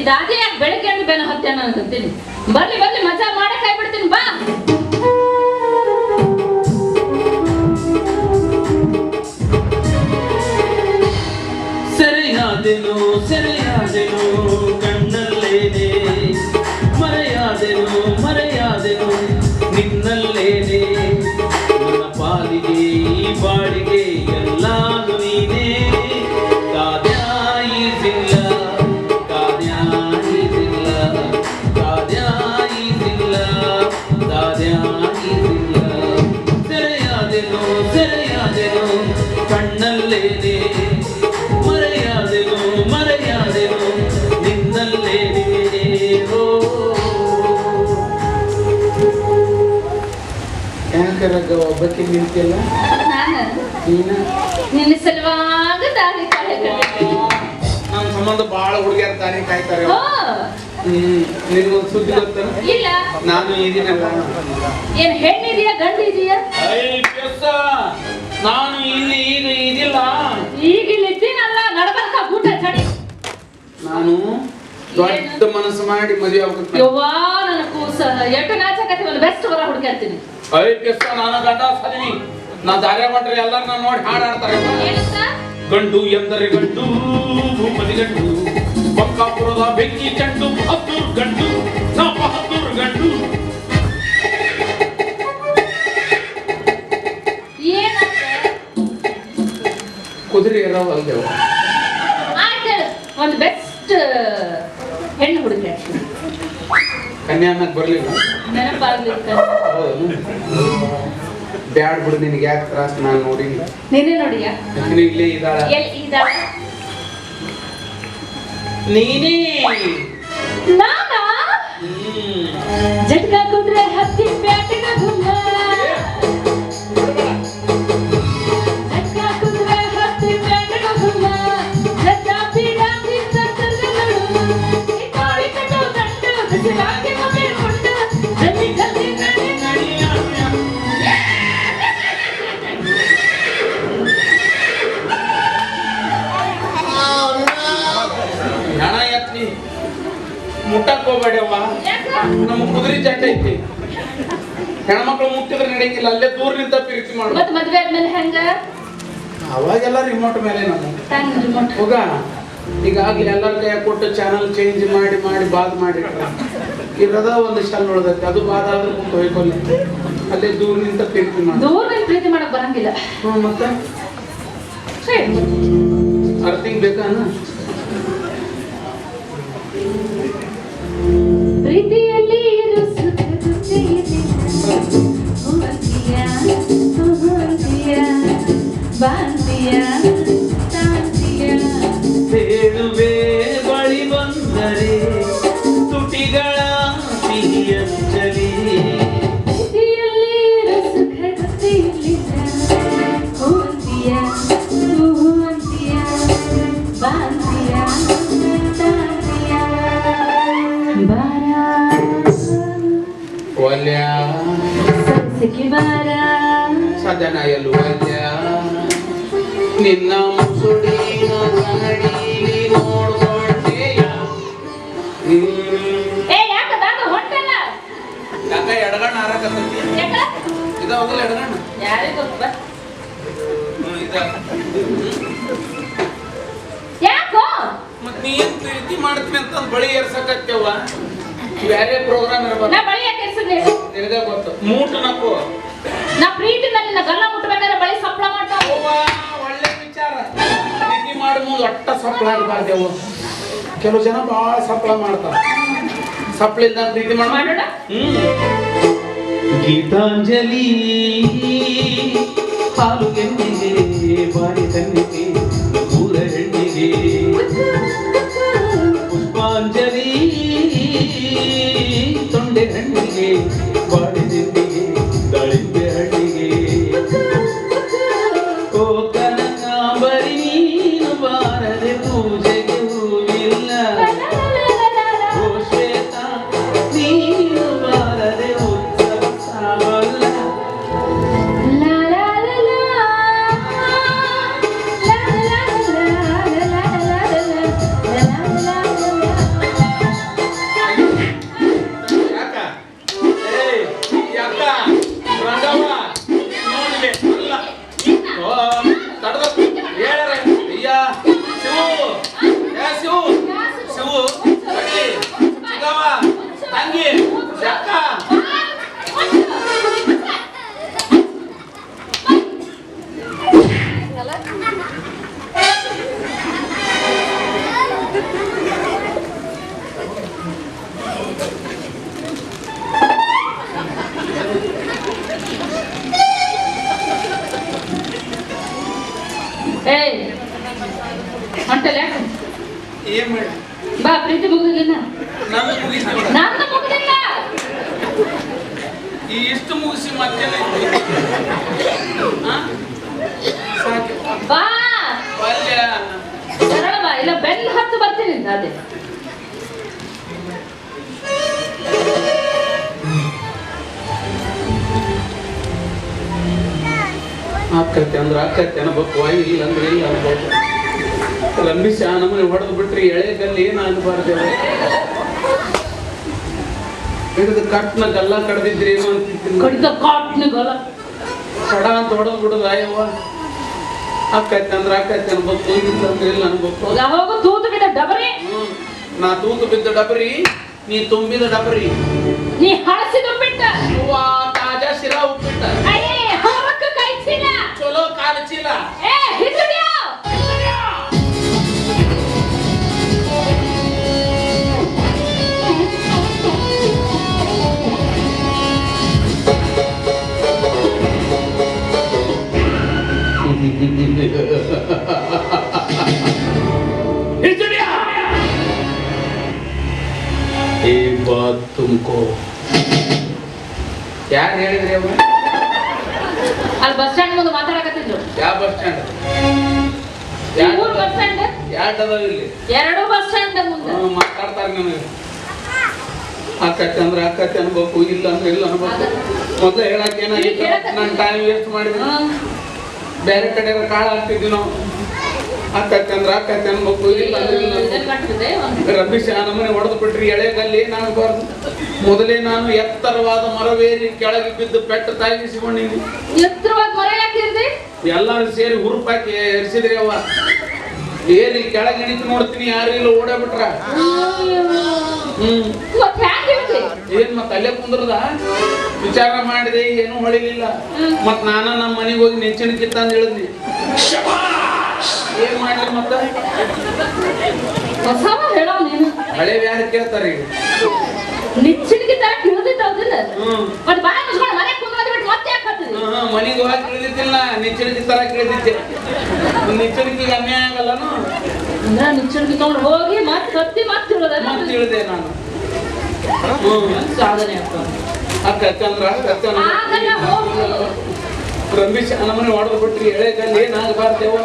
ಇದಾದೇ ಯಾಕೆ ಬೆಳಗ್ಗೆ ಅಂತ ಬೆನ ಹತ್ತೇನ ಅನ್ಕೊಂತೀನಿ. ಬರ್ಲಿ ಬರ್ಲಿ ಮಜಾ ಮಾಡಕ್ ಆಗ್ಬಿಡ್ತೀನಿ ಬಾ. ಸೆರೆಯಾದೆನು ಸೆರೆಯಾದೆನು ಕಣ್ಣಲ್ಲೇನೆ, ಮರೆಯಾದೆನು ಮರೆಯಾದೆನು ನಿನ್ನಲ್ಲೇನೆ, ನನ್ನ ಪಾಲಿಗೆ ಈ ಬಾಳಿಗೆ ಎಲ್ಲಾನು ನೀನೇ. ಕಾದ್ಯಾಯಿಸಿಲ್ಲ ಕಾದ್ಯಾಯಿಸಿಲ್ಲ ಕಾದ್ಯಾಯಿಸಿಲ್ಲ ಕಾದ್ಯಾಯಿಸಿಲ್ಲ. ಸೆರೆಯಾದೆನು ಸೆರೆಯಾದೆನು ಕಣ್ಣಲ್ಲೇನೆ, ಮರೆಯಾದೆನು ಮರೆಯಾದೆನು ನಿನ್ನಲ್ಲೇನೆ. ಯಾಕರಗ ಒಬ್ಬಕ್ಕೆ ನಿಂತಿಲ್ಲ ನಾನು ನೀನ ನಿನ್ನ ಸಲುವಾಗ ದಾರಿ ನಮ್ಮ ಸಂಬಂಧ ಬಹಳ ಹುಡುಗಿಯರ ದಾರಿ ಕಾಯ್ತಾರೆ. ನಿನಗೊಂದು ಸುದ್ದಿ ಗೊತ್ತ? ಇಲ್ಲ. ನಾನು ಇದೀನಲ್ಲ, ಏನ್ ಹೆಣ್ಣಿದೆಯಾ ಗಂಡು ಇದೆಯಾ? ನಾನು ಇಲ್ಲಿ ಈಗ ಇದಿಲ್ಲ, ಈಗ ಇಲ್ಲಿ ಇದ್ದೀನಲ್ಲ ನಡಬರ್ಕ ಊಟ ಚಡಿ. ನಾನು ದೊಡ್ಡ ಮನಸ್ಸು ಮಾಡಿ ಮದುವೆ ಆಗ್ಬೇಕು. ಯವ್ವಾ ನನ್ನ ಕೂಸ ಎಷ್ಟು ನಾಚಕತ್ತಿ ಒಂದು ಬೆಸ್ಟ್ ವರ ಹುಡುಕಾಡ್ತೀನಿ. ನಾನು ಗಂಡ ಸರಿ ನಾ ದಾರ್ಯ ಮಾಡ್ರೆ ಎಲ್ಲರೂ ನಾನು ನೋಡಿ ಹಾಡಾಡ್ತಾರೆ. ಗಂಡು ಎಂದರೆ ಗಂಡು ಭೂಪತಿ ಗಂಡು, ಬಕ್ಕಾಪುರದ ಬೆಂಕಿ ಚಂಡು ಬಹದ್ದೂರ್ ಗಂಡು, ನಾ ಬಹದ್ದೂರ್ ಗಂಡು. ಕುದುರೆ ಇರೋವಲ್ದೇವ ಒಂದು ಬೆಸ್ಟ್ ಹೆಣ್ಣು ಹುಡುಕಾಡ್ತೀನಿ. ಕನ್ಯಾನಾಗ ಬರ್ಲಿಲ್ಲ ನೆನಪಾಗ್ಲಿಕ್ಕ ಬ್ಯಾಡ್ ಬಿಡು, ನಿನಗೆ ಯಾಕೆ ತ್ರಾಸ? ನಾನು ನೋಡಿ ನೀನೇ ನೋಡಿಯಾ? ಇಲ್ಲೇ ಇದ್ದಾಳ ಇದ್ದಾಳ ನೀನೇ. ನಾನಾ ಜಟ್ಕಾ ಕುದ್ರೆ ಹತ್ತಿ ಬ್ಯಾಟಿನ ಗುಮ್ಮ, ಜಟ್ಕಾ ಕುದ್ರೆ ಹತ್ತಿ ಬ್ಯಾಟಿನ ಗುಮ್ಮ, ಜಟ್ಕಾ ಪೀಡಾತಿ ಸಂತರ್ಗಗಳು ಕಾಳಿ ಕಟ್ಟೋ ದಂಡು ಬಿಸಿಲಾಗಿ ಮಮೇಲ್ಕೊಂಡು ಜಲ್ದಿ ಜಲ್ದಿ ನಡಿ ನಡಿ. ಹಣ ಎತ್ತಿ ಮುಟ್ಟಕ್ ಹೋಗ್ಬೇಡವ್ವ, ನಮ್ಮ ಕುದುರೆ ಜಂಡ ಐತಿ. ಹೆಣ್ಮಕ್ಳು ಮುಟ್ಟಿದ್ರೆ ನಡೆಯಂಗಿಲ್ಲ, ಅಲ್ಲೇ ದೂರ ನಿಂತ ಪ್ರೀತಿ ಮಾಡು. ಮತ್ ಮದ್ವೆ ಆದ್ಮೇಲೆ ಹೆಂಗ? ಅವಾಗೆಲ್ಲ ರಿಮೋಟ್ ಮೇಲೆ ನಮ್ಮ ರಿಮೋಟ್ ಹೋಗ. ಈಗಾಗ್ಲೇ ಎಲ್ಲರ ಕೈ ಕೊಟ್ಟು ಚಾನಲ್ ಚೇಂಜ್ ಮಾಡಿ ಮಾಡಿ ಬಾದ್ ಮಾಡಿಟ್ರ. ಇರದ ಒಂದು ಶಲ್ ಉಳ್ದೈತಿ, ಅದು ಬಾದ್ ಆದ್ರೆ ಕುಂತ ಹೋಯ್ಕೊಲ್ಲ, ಅಲ್ಲೇ ದೂರ ನಿಂತ ಪ್ರೀತಿ ಮಾಡು. ದೂರ ನಿಂತ ಪ್ರೀತಿ ಮಾಡಕ್ ಬರಂಗಿಲ್ಲ. ಮತ್ತೆ ಅರ್ಥಿಂಗ್ ಬೇಕಾನ? ಪ್ರೀತಿಯಲ್ಲಿ ಇರು ಸುಖ ದುಃಖ ಬಾಂತಿಯ ತಾಂತಿಯ ಬೇಡುವೆ ಬಳಿ ಬಂದರೆ ತುಟಿಗಳ ಸಿಹಿಯಂಚಲಿ. ಪ್ರೀತಿಯಲ್ಲಿ ಇರು ಸುಖ ದುಃಖ ಹೂವಂತಿಯ ಹೂವಂತಿಯ ಬಾಂತಿಯ ತಾಂತಿಯ ಬಾರ ಒಲ್ಯ ಸರಸಕ್ಕೆ ಬಾರ ಸದನ ಎಲ್ಲುವಲ್ಯ ನಿನ್ನ ಮುಸುಡಿನ ಕನ್ನಡಿಲಿ ನೋಡ್ಕೊಂಡೆಯ. ಯಾಕ ದಾದ ಹೊಂಟಲ್ಲ? ಯಾಕ ಎಡಗಣ್ಣ ಆರಕತ್ತಿ? ಇದ ಹೋಗಲ್ಲ ಎಡಗಣ್ಣ? ಯಾರಿಗೂ ಯಾಕೋ ಮತ್ ನೀ ಏನ್ ಪ್ರೀತಿ ಮಾಡ್ತೀನಿ ಅಂತ ಬಳಿ ಏರ್ಸಕತ್ತೇವ. ಬೇರೆ ಪ್ರೋಗ್ರಾಮ್ ಇರಬಾರ್ದು. ನಾ ಬಳಿ ಯಾಕೆ ಎರ್ಸಿದ್ದೆ? ನಿನಗ ಗೊತ್ತು. ಮೂಟು ನಕ್ಕು ನಾ ಪ್ರೀತಿನಲ್ಲಿ ನಾ ಗಲ್ಲ ಮುಟ್ಬೇಕಾದ್ರೆ ಬಳಿ ಸಪ್ಲ ಮಾಡ್ತಾವ. ಒಳ್ಳೆ ವಿಚಾರ. ಪ್ರೀತಿ ಮಾಡ ಮುಂದೆ ಒಟ್ಟ ಸಪ್ಲ ಆಗಬಾರ್ದೇವು. ಕೆಲವು ಜನ ಬಹಳ ಸಪ್ಲ ಮಾಡ್ತಾರ. ಸಪ್ಲಿಂದ ಪ್ರೀತಿ ಮಾಡೋಣ. ಗೀತಾಂಜಲಿ ಹಾಲು ಗೆನ್ನಿಗೆ ಬಾರಿ ಕಣ್ಣಿಗೆ ಊರ ಹೆಣ್ಣಿಗೆ, ಪುಷ್ಪಾಂಜಲಿ ತೊಂಡೆ ಹಣ್ಣಿಗೆ ಬಾಡಿ ತಿಂಡಿಗೆ ದಾಳಿಂಬೆ ಹಣ್ಣಿಗೆ. ಓ ಕನಕಾಂಬರಿ ನೀನು ಬಾರದೆ ಪೂಜೆಗೆ ಹೂವಿಲ್ಲ, ಓ ಶ್ವೇತಾ ನೀನು ಬಾರದೆ ಉತ್ಸವ ಸಾವಲ್ಲ. ಲಾ ಲಾ ಲಾ ಲಾ ಲಾ ಯಾಕ ಹೊಂಟಲ್ಲ ಏನ್ ಮಾಡಿ ಬಾ ಪ್ರೀತಿ ಮುಗಿದಿಲ್ಲ ನಂದು ಮುಗಿಸಿ ನೋಡ ನಂದು ಮುಗಿದಿಲ್ಲ ಈ ಇಷ್ಟು ಮುಗಿಸಿ ಮತ್ತೇನೈತಿ ಬಾ ಬಾಲ್ಯ ಸರಳ ಬಾ ಇಲ್ಲ ಬೆನ್ನು ಹತ್ತು ಬರ್ತೀನಿ ಅಂತ ಅದೇ ಆಕತ್ತೆ ಅಂದ್ರೆ ಆಕತ್ತೆ ಅನ್ಬೇಕು ಇಲ್ಲ ಅಂದ್ರೆ ಇಲ್ಲ ಅನ್ಬೇಕು ರಂಬಿಸಿ ಆ ನಮ್ಮನೆ ಹೊಡೆದು ಬಿಟ್ರಿ ಎಳೆಗಲ್ಲಿ ಏನಾಗಬಾರ್ದೇವ ಹಿಡಿದು ಕಟ್ನ ಗಲ್ಲ ಕಡ್ದಿದ್ರಿ ಏನು ಅಂತಿದ್ದೀನಿ ಕಡಿದ ಕಾಟ್ನ ಗಲ್ಲ ಕಡ ಅಂತ ಹೊಡೆದು ಬಿಡುದು ಅಯ್ಯವ್ವ ಆಕತ್ತೆ ಅಂದ್ರೆ ಆಕತ್ತೆ ಅನ್ಬೇಕು ಇಲ್ಲ ಅಂದ್ರೆ ಇಲ್ಲ ಅನ್ಬೇಕು ಯಾವಾಗ ತೂತು ಬಿದ್ದ ಡಬರಿ ನಾ ತೂತು ಬಿದ್ದ ಡಬರಿ ನೀ ತುಂಬಿದ ಡಬರಿ ನೀ ಹಳಸಿದ ಬಿಟ್ಟ ತಾಜಾ ಶಿರಾ ಉಪ್ಪಿಟ್ಟ ಕೈ ಚೀಲ ಚಲೋ ಕಾಲ ಚೀಲ एक बात तुमको ಯಾರು ಹೇಳಿದ್ರಿ ಅವ ಅಲ್ಲಿ ಬಸ್ ಸ್ಟ್ಯಾಂಡ್ ಮುಂದೆ ಮಾತಾಡಕತ್ತಿದ್ರು ಯಾವ ಬಸ್ ಸ್ಟ್ಯಾಂಡ್ ಊರ್ ಬಸ್ ಸ್ಟ್ಯಾಂಡ್ ಎರಡು ಅದಾವ ಇಲ್ಲಿ ಎರಡು ಬಸ್ ಸ್ಟ್ಯಾಂಡ್ ಮುಂದೆ ಮಾತಾಡ್ತಾರೆ ನನಗೆ ಆಕತ್ತೆ ಅಂದ್ರೆ ಆಕತ್ತೆ ಅನ್ಬೇಕು ಇಲ್ಲ ಅಂದ್ರೆ ಇಲ್ಲ ಅನ್ಬೇಕು ಮೊದಲು ಹೇಳಕ್ ಏನಾಗಿತ್ತು ನಾನು ಟೈಮ್ ವೇಸ್ಟ್ ಮಾಡಿದ್ರೆ ಬೇರೆ ಕಡೆ ಕಾಳು ಹಾಕ್ತಿದ್ವಿ ನಾವು ಆಕತ್ತೆ ಅಂದ್ರೆ ಆಕತ್ತೆ ಅನ್ಬೇಕು ಇಲ್ಲ ಅಂದ್ರೆ ಇಲ್ಲ ರಮೇಶ್ ಆ ನಮ್ಮನೆ ಹೊಡೆದು ಬಿಟ್ರಿ ಎಳೆಗಲ್ಲಿ ಏನಾಗಬಾರ್ದು ಮೊದಲೇ ನಾನು ಎತ್ತರವಾದ ಮರವೇರಿ ಕೆಳಗೆ ಬಿದ್ದು ಪೆಟ್ಟು ತಾಗಿಸಿಕೊಂಡಿನಿ ಎತ್ತರವಾದ ಮರ ಯಾಕಿರ್ದೆ ಎಲ್ಲರೂ ಸೇರಿ ಹುರುಪಾಕಿ ಎರಿಸಿದ್ರಿ ಅವ್ವ ಏರಿ ಕೆಳಗೆ ಇಳಿತು ನೋಡ್ತೀನಿ ಯಾರು ಇಲ್ಲ ಓಡೇ ಬಿಟ್ರ ಏನ್ ಮತ್ತ ಅಲ್ಲೇ ಕುಂದ್ರದ ವಿಚಾರ ಮಾಡಿದೆ ಏನು ಹೊಳಿಲಿಲ್ಲ ಮತ್ ನಾನ ನಮ್ಮ ಮನೆಗೆ ಹೋಗಿ ನೆಚ್ಚಿನ ಕಿತ್ತ ಅಂತ ಹೇಳಿದ್ನಿ ಏನ್ ಮಾಡ್ಲಿ ಮತ್ತ ಹೇಳೋ ನೀನು ಹಳೆ ಯಾರು ಕೇಳ್ತಾರೆ ಈಗ ನಿಚ್ಚಿನಿಗೆ ತರ ತಿಳಿದಿದ್ದೌದಿಲ್ಲ ಮತ್ತೆ ಬಾಳ ಮುಸ್ಕೊಂಡು ಮನೆ ಕುಂದ್ರದ ಬಿಟ್ಟು ಮತ್ತೆ ಯಾಕೆ ಹತ್ತಿದೆ ಮನೆಗೆ ಹೋಗಿ ತಿಳಿದಿದ್ದಿಲ್ಲ ನಿಚ್ಚಣಿಗೆ ತರ ಕೇಳಿದ್ದೆ ನಿಚ್ಚಣಿಗೆ ಅನ್ಯಾಯ ಆಗಲ್ಲನು ಅಂದ್ರೆ ನಿಚ್ಚಣಿಗೆ ತಗೊಂಡು ಹೋಗಿ ಮತ್ತೆ ಕತ್ತಿ ಮತ್ತೆ ತಿಳಿದ ಮತ್ತೆ ತಿಳಿದೆ ನಾನು ಸಾಧನೆ ರಮೇಶ್ ನಮ್ಮನೆ ಹೊಡೆದು ಬಿಟ್ರಿ ಎಳೆಗಲ್ಲಿ ಏನಾಗಬಾರ್ದೇವ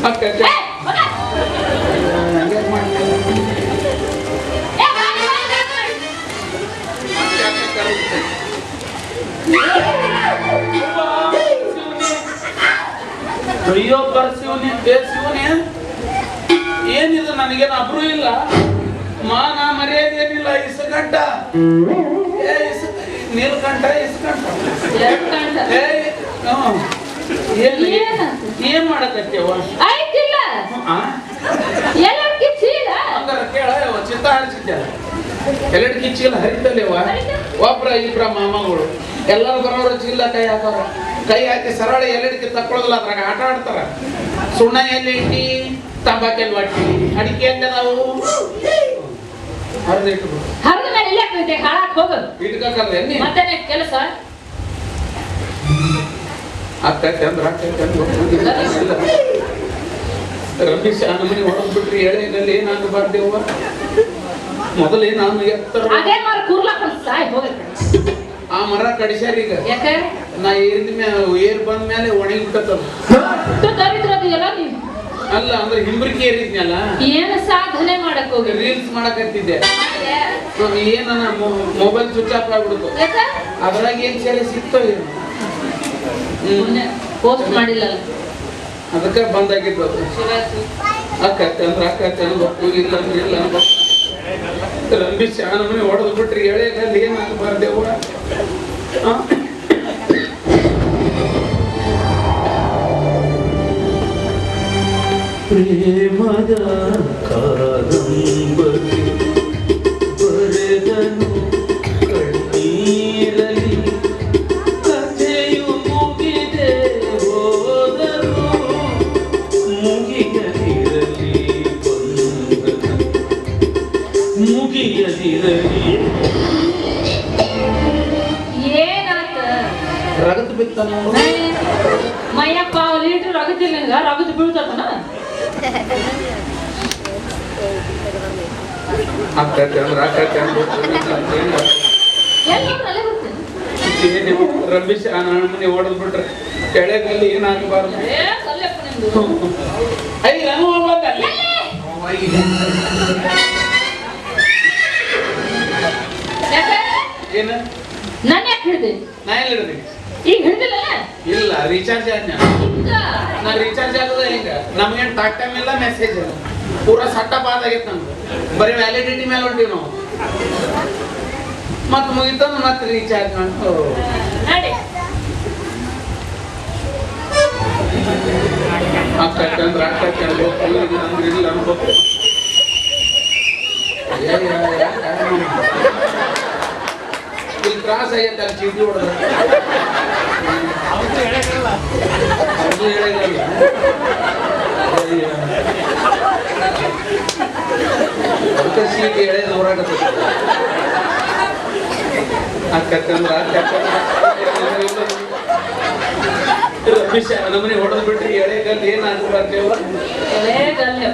ಅಕ್ಕ ಅಯ್ಯೋ ಬರ್ಸಿವನಿ ಬೇಸಿವನಿ ಏನಿದು ನನಗೇನು ಅಬ್ರು ಇಲ್ಲ ಮಾನ ಮರ್ಯಾದೆ ಏನಿಲ್ಲ ಇಸಗಂಟ ನೀಲ್ಕಂಠ ಇಸ್ಕಂಠ ಏನ್ ಮಾಡಕತ್ತೇವ ಹಂಗಾರ ಕೇಳ ಚಿತ್ತ ಹಾರಿಸಿದ್ದೆ ಎಲ್ಲಡಿಗೆ ಚೀಲ ಹರಿತಲ್ಲೇವ ಒಬ್ರ ಇಬ್ರ ಮಾಮಗಳು ಎಲ್ಲರೂ ಬರೋರು ಚೀಲ ಕೈ ಹಾಕೋರ ಕೈ ಹಾಕಿ ಸರಳ ಎಲ್ಲಡಿಗೆ ತಕ್ಕೊಳ್ಳೋದಿಲ್ಲ ಅದ್ರಾಗ ಆಟ ಆಡ್ತಾರ ಸುಣ್ಣ ಎಲ್ಲಿ ಇಟ್ಟಿ ತಂಬಾಕೆಲ್ ಒಟ್ಟಿ ಅಡಿಕೆ ಎಲ್ಲಿ ನಾವು ಹರಿದ ಇಟ್ಟು ಹರಿದ ಮೇಲೆ ಇಲ್ಲ ಹಾಳಾಕ್ ಹೋಗೋದು ಇಟ್ಕಲ್ಲ ಮತ್ತೆ ಕೆಲಸ ಅಕ್ಕೈತೆ ಅಂದ್ರೆ ಅಕ್ಕೈತೆ ಅಂದ್ರೆ ರಮೇಶ್ ಆ ನಮ್ಮನೆ ಹೊಡೆದು ಬಿಟ್ರಿ ಎಳೆಗಲ್ಲಿ ಏನಾಗಬಾರ್ದೇವ ಮೊದಲೇ ನಾನು ಎತ್ತರ ಅದೇ ಮರ ಕೂರ್ಲಾಕ ಸಾಯ್ ಹೋಗೈತೆ ಆ ಮರ ಕಡಿಸ್ಯಾರ ಈಗ ಯಾಕೆ ನಾ ಏರ್ ಬಂದ ಮೇಲೆ ಒಣಗಿ ಬಿಟ್ಟದ ದರಿದ್ರದಿಯಲ್ಲ ನೀವು ಅಲ್ಲ ಅಂದ್ರೆ ಹಿಂಬ್ರಿಕೆ ಏರಿದ್ನಲ್ಲ ಏನು ಸಾಧನೆ ಮಾಡಕ್ ಹೋಗಿ ರೀಲ್ಸ್ ಮಾಡಕತ್ತಿದ್ದೆ ಏನನ್ನ ಮೊಬೈಲ್ ಸ್ವಿಚ್ ಆಫ್ ಆಗ್ಬಿಡ್ತು ಅದ್ರಾಗ ಏನ್ ಸೇರಿ ಸಿಕ್ತೋ ಏನು ಪೋಸ್ಟ್ ಮಾಡಿಲ್ಲ ಅದಕ್ಕೆ ಬಂದಾಗಿದ್ದು ಅಕ್ಕತ್ತೆ ಅಂದ್ರೆ ಅಕ್ಕತ್ತೆ ಅನ್ಬೇಕು ಇಲ್ಲ ಅಂದ್ರೆ ಇಲ್ಲ ಅನ್ಬೇಕು ರಂಬಿಸಿ ಆ ನಮ್ಮನೆ ಹೊಡೆದು ಬಿಟ್ರಿ ಎಳೆಗಲ್ಲಿ ಏನಾಗಬಾರ್ದೇವ ಪ್ರೇಮದ ಕಾದಂಬರಿ ಬರೆದನು ಎದಿರಲಿ ಏನಾತ ರಗತ್ ಬಿತ್ತಾನ ಮಯ್ಯಪ್ಪ ಲೀಟ್ರ್ ರಗತಿಲ್ಲ ರಗತ್ ಬೀಳ್ತತನ ರಮೇಶ್ ಮನೆ ಹೊಡೆದ್ ಬಿಟ್ರೆ ಕೆಳಗಲ್ಲಿ ಏನಾಗಬಾರ್ದು ಏನ ನಾನು ಯಾಕೆ ಹಿಡ್ದೆ ನಾ ಎಲ್ಲಿ ಹಿಡ್ದಿ ಈಗ ಹಿಡ್ದಿಲ್ಲ ಇಲ್ಲ ರೀಚಾರ್ಜ್ ಆದ್ನ ನಾ ರೀಚಾರ್ಜ್ ಆಗದ ಈಗ ನಮ್ಗೇನ್ ಟಾಕ್ ಟೈಮ್ ಇಲ್ಲ ಮೆಸೇಜ್ ಇಲ್ಲ ಪೂರಾ ಸಟ್ಟ ಬಾದ್ ಆಗೈತೆ ನಮ್ಗೆ ಬರೀ ವ್ಯಾಲಿಡಿಟಿ ಮೇಲೆ ಹೊಂಟಿವಿ ನಾವು ಮತ್ತೆ ಮುಗಿತಂದ್ರೆ ಮತ್ತೆ ರೀಚಾರ್ಜ್ ಮಾಡ್ತು ನಡಿ ಅಕ್ಕಂದ್ರೆ ಅಂದ್ರೆ ಇಲ್ಲ ಅನ್ಬೇಕು ಇಲ್ಲಿ ತ್ರಾಸ ಆಗೈತೆ ಅಲ್ಲಿ ಚೀಟಿ ಹೊಡೆದ ಅವ್ರು ಹೇಳಿರಲ್ಲ ಅದಕ್ಕೆ ಸೀಟ್ ಎಳೆದು ಹೊರಾಗತ್ತೆ ಅಕ್ಕಂದ್ರ ರಮೇಶ ನಮ್ಮನೆ ಹೊಡೆದ್ ಬಿಟ್ರಿ ಎಳೆಗಲ್ಲಿ ಏನಾಗ್ಬಾರ್ದೇವ ಎಳೆಗಲ್ಲಿ